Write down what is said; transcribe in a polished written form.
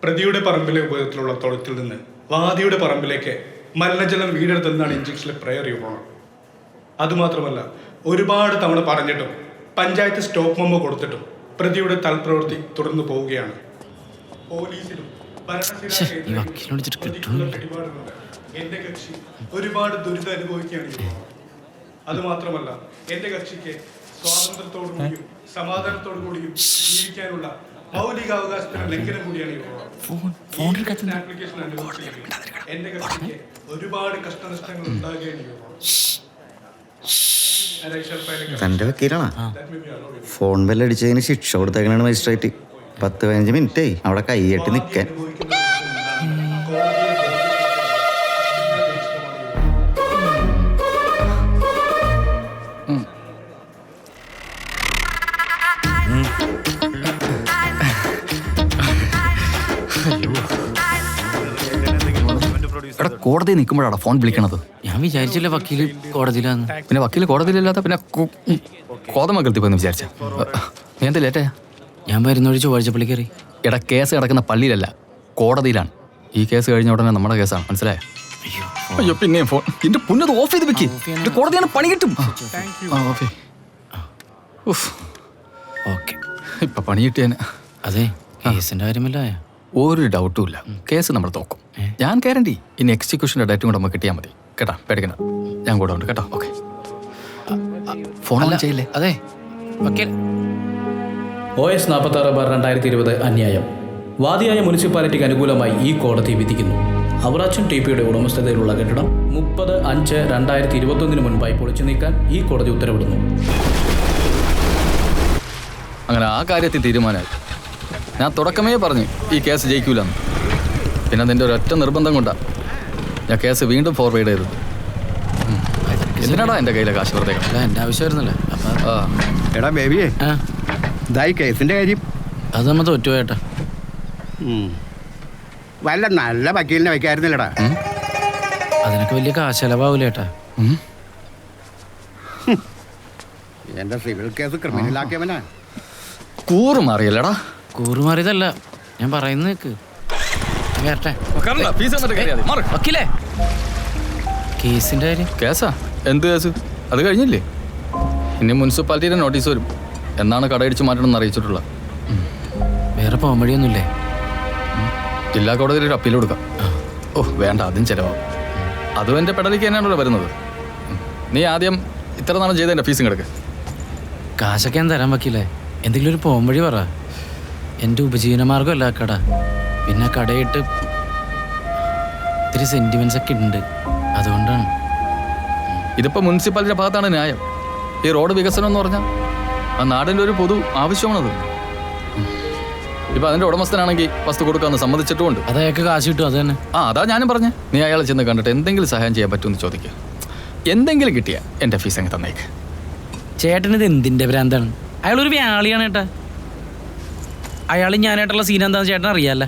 പ്രതിയുടെ പറമ്പിലെ ഉപയോഗത്തിലുള്ള തൊഴുത്തിൽ നിന്ന് വാദിയുടെ പറമ്പിലേക്ക് മലിനജലം വീടെടുത്തെന്നാണ് ഇഞ്ചക്ഷനിലെ പ്രയർ യൂറോണം. അതുമാത്രമല്ല, ഒരുപാട് തവണ പറഞ്ഞിട്ടും പഞ്ചായത്ത് സ്റ്റോപ്പ് മെമ്മോ കൊടുത്തിട്ടും പ്രതിയുടെ തൽപ്രവൃത്തി തുടർന്നു പോവുകയാണ്. പോലീസിലും എന്റെ കക്ഷി ഒരുപാട് ദുരിതം അനുഭവിക്കുകയാണ്. അതുമാത്രമല്ല, എന്റെ കക്ഷിക്ക് സ്വാതന്ത്ര്യത്തോടു കൂടിയും സമാധാനത്തോടു കൂടിയും ജീവിക്കാനുള്ള മൗലികാവകാശത്തിന്റെ ലംഘനം കൂടിയാണ് ആപ്ലിക്കേഷൻ അനുവദിച്ചത്. എന്റെ കക്ഷിക്ക് ഒരുപാട് കഷ്ടനഷ്ടങ്ങൾ ഉണ്ടാകുകയാണ്. തൻ്റെ വക്കീലാണോ? ഫോൺ ബെല്ലടിച്ചതിന് ശിക്ഷ കൊടുത്തേക്കണാണ് മജിസ്ട്രേറ്റ്. 10-15 മിനിറ്റായി അവിടെ കൈയ്യട്ടി നിൽക്കാൻ. കോടതി നിൽക്കുമ്പോഴാണ് ഫോൺ വിളിക്കണത്. ഞാൻ വിചാരിച്ചില്ല വക്കീല് കോടതിയിലാന്ന്. പിന്നെ വക്കീല് കോടതിയിലില്ലാത്ത പിന്നെ കോതമംഗലത്തി പോയെന്ന് വിചാരിച്ച. നീ എന്താ ലേറ്റാ? ഞാൻ വരുന്നൊരു ചൊവ്വാഴ്ചപ്പള്ളി കയറി. എടാ, കേസ് കിടക്കുന്ന പള്ളിയിലല്ല, കോടതിയിലാണ്. ഈ കേസ് കഴിഞ്ഞ ഉടനെ നമ്മുടെ കേസാണ്, മനസ്സിലായ? അയ്യോ, പിന്നെ ഫോൺ എന്റെ പുന്നത് ഓഫ് ചെയ്ത് വെക്ക്. കോടതിയാണ്, പണി കിട്ടും. ഓക്കെ, ഇപ്പൊ പണി കിട്ടിയാന്. അതെ, കേസിന്റെ കാര്യമല്ല. ഒരു ഡൗട്ടും ഇല്ല, കേസ് നമ്മൾ തോക്കും. ഞാൻ ഗ്യാരണ്ടി. ഇനി എക്സിക്യൂഷന്റെ ഡേറ്റും കൂടെ നമുക്ക് കിട്ടിയാൽ മതി കേട്ടാ, പേടിക്കണം. ഞാൻ കൂടെ ഉണ്ട് കേട്ടോ. ഓക്കെ, ഫോൺ ചെയ്യില്ലേ? അതെ, വക്കീൽ OS 46/2020 അന്യായം. വാദിയായ മുനിസിപ്പാലിറ്റിക്ക് അനുകൂലമായി ഈ കോടതി വിധിക്കുന്നു. അവറാച്ചൻ TPയുടെ ഉടമസ്ഥതയിലുള്ള കെട്ടിടം 30/5/2021 മുൻപായി പൊളിച്ചു നീക്കാൻ ഈ കോടതി ഉത്തരവിടുന്നു. അങ്ങനെ ആ കാര്യത്തിൽ തീരുമാനമായി. ഞാൻ തുടക്കമേ പറഞ്ഞു ഈ കേസ് ജയിക്കൂലെന്ന്. പിന്നെ അതിൻ്റെ ഒരൊറ്റ നിർബന്ധം കൊണ്ടാണ് ഞാൻ കേസ് വീണ്ടും ഫോർവേഡ് ചെയ്തത്. എന്തിനാടാ എൻ്റെ കയ്യിലെ കാശ് വെറുതെ? എൻ്റെ ആവശ്യമായിരുന്നല്ലേ. എടാ ബേബിയെ, ഇതായി കേസിന്റെ കാര്യം. അത് നമ്മ തോറ്റുപോയേട്ടാ. വല്ല നല്ല വക്കീലിനെ വയ്ക്കായിരുന്നില്ലടാ. അതിനൊക്കെ വലിയ കാശലവാവൂലേട്ടാ. എന്റെ സിവിൽ കേസ് ക്രിമിനലാക്കിയവനാ. കൂറുമാറിയല്ലടാ. കൂറുമാറിയതല്ല, ഞാൻ പറയുന്നേക്ക്. വക്കീലേ, കേസിന്റെ കാര്യം. കേസാ? എന്ത് കേസ്? അത് കഴിഞ്ഞില്ലേ? ഇനി മുനിസിപ്പാലിറ്റിയുടെ നോട്ടീസ് വരും. എന്നാണ് കടയടിച്ച് മാറ്റണമെന്ന് അറിയിച്ചിട്ടുള്ളത്. വേറെ പോകാൻ വഴിയൊന്നുമില്ലേ? ജില്ലാ കോടതിയിൽ ഒരു അപ്പീൽ കൊടുക്കാം. ഓ വേണ്ട, അതും ചിലവാകും. അതും എൻ്റെ പെടലിക്ക് തന്നെയാണല്ലോ വരുന്നത്. നീ ആദ്യം ഇത്ര നാളും ചെയ്തതിൻ്റെ ഫീസും കിടക്ക്. കാശൊക്കെ ഞാൻ തരാൻ വക്കീലേ. എന്തെങ്കിലും ഒരു പോകാൻ വഴി പറ. എൻ്റെ ഉപജീവനമാർഗ്ഗമല്ല കട. പിന്നെ കടയിട്ട് ഇത്തിരി സെൻറ്റിമെൻറ്റ്സ് ഒക്കെ ഉണ്ട്, അതുകൊണ്ടാണ്. ഇതിപ്പോൾ മുനിസിപ്പാലിറ്റിയുടെ ഭാഗത്താണ് ന്യായം. ഈ റോഡ് വികസനം എന്ന് പറഞ്ഞാൽ ആ നാടിൻ്റെ ഒരു പൊതു ആവശ്യമാണത്. ഇപ്പം അതിൻ്റെ ഉടമസ്ഥനാണെങ്കിൽ വസ്തു കൊടുക്കാമെന്ന് സമ്മതിച്ചിട്ടുമുണ്ട്. അത് അയാൾക്ക് കാശ് കിട്ടും, അത് തന്നെ. അതാ ഞാനും പറഞ്ഞേ. നീ അയാളെ ചെന്ന് കണ്ടിട്ട് എന്തെങ്കിലും സഹായം ചെയ്യാൻ പറ്റുമെന്ന് ചോദിക്കുക. എന്തെങ്കിലും കിട്ടിയാൽ എൻ്റെ ഫീസ് അങ്ങ് തന്നേക്ക്. ചേട്ടനിത് എന്തിൻ്റെ ഭ്രാന്താണ്? അയാളൊരു വ്യാളിയാണ് ഏട്ടാ. അയാൾ ഞാനായിട്ടുള്ള സീൻ എന്താണെന്ന് ചേട്ടൻ അറിയാമല്ലോ.